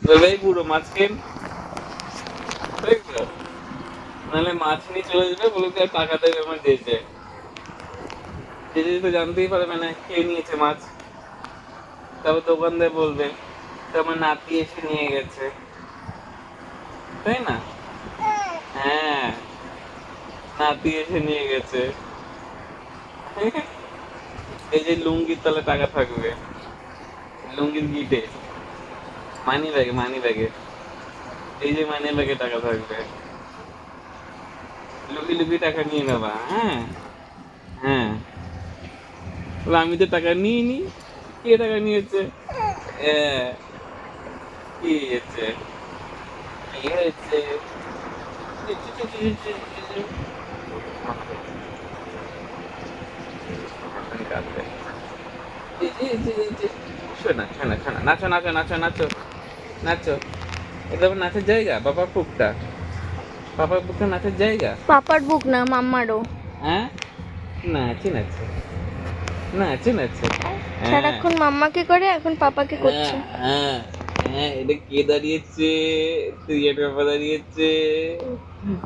ওই পুরো মাছকেন দেখছো, নাহলে মাছ নিয়ে চলে যাবে, বলে যে টাকা দেবে আমার দিয়েছে, যেতে তো জানতেই পারবে না কে নিয়েছে মাছ। তারপর দোকানদার বলবে আমার নাতি এসে নিয়ে গেছে, তাই না? হ্যাঁ, নাতি এসে নিয়ে গেছে। এই যে লুঙ্গির তলে টাকা থাকবে, লুঙ্গির গিটে, মানি ব্যাগে, মানি ব্যাগে, এই যে মানি ব্যাগে টাকা থাকবে, লুকি লুকি টাকা নিয়ে নেবা। হ্যাঁ, হ্যাঁ, বলে আমি তো টাকা নিই নি, কে টাকা নিয়েছে? কি হয়েছে, কি হয়েছে? শোনা শোনা শোনা, নাচো নাচো নাচো নাচো নাচো, এটা নাচের জায়গা? বাবার বুকটা, বাবার বুকটা নাচের জায়গা? পাপার বুক না, মাম্মারও। হ্যাঁ, নাচে নাচে, নাচে নাচে। হ্যাঁ, সারাক্ষণ মাম্মাকে করে, এখন পাপাকে করছে। হ্যাঁ, হ্যাঁ, এটা কে দাঁড়িয়েছে? তুই এর বাবা দাঁড়িয়েছে,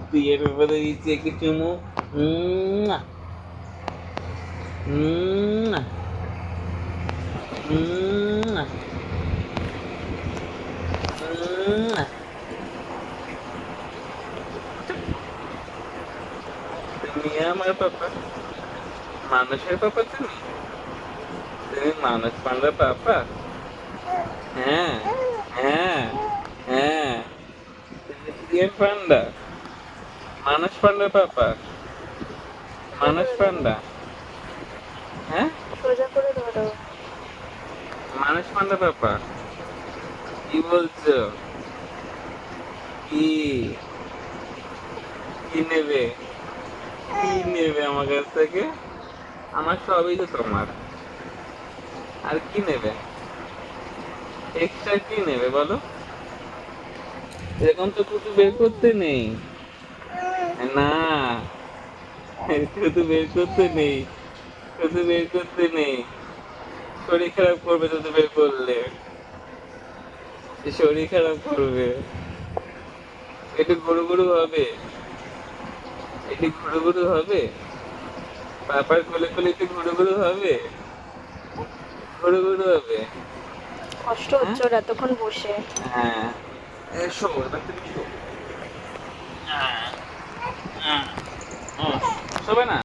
তুই এর বাবা দাঁড়িয়েছে, একটু চুমু। মুয়া, মুয়া, মুয়া, মুয়া। তুমি আমার পাপা, মানুষের পাপা তুমি, তুমি মানুষ পান্ডা পাপা। হ্যাঁ, হ্যাঁ, হ্যাঁ, তুমি ইন্ডিয়ান পান্ডা, মানুষ পান্ডা পাপা, মানুষ পান্ডা। হ্যাঁ, সোজা করে ধরো। মানুষ পান্ডা পাপা, কি বলছো? কি, কি নেবে, কি নেবে আমার কাছ থেকে? আমার সবই তো তোমার, আর কি নেবে? এক্সট্রা কি নেবে বলো? এরকম তো কিছু বের করতে নেই। না, শুধু বের করতে নেই, শুধু বের করতে নেই, শরীর খারাপ করবে শুধু বের করলে, শরীর খারাপ করবে। একটু গুরু গুরু হবে, একটু ঘুরু ঘুরু হবে, পাপার কোলে কোলে একটু ঘুরু ঘুরু হবে, ঘুরু ঘুরু হবে। কষ্ট হ্যাঁ, হচ্ছে ওর এতক্ষণ বসে। হ্যাঁ, এসো এবার তুমি শো। শোবে না?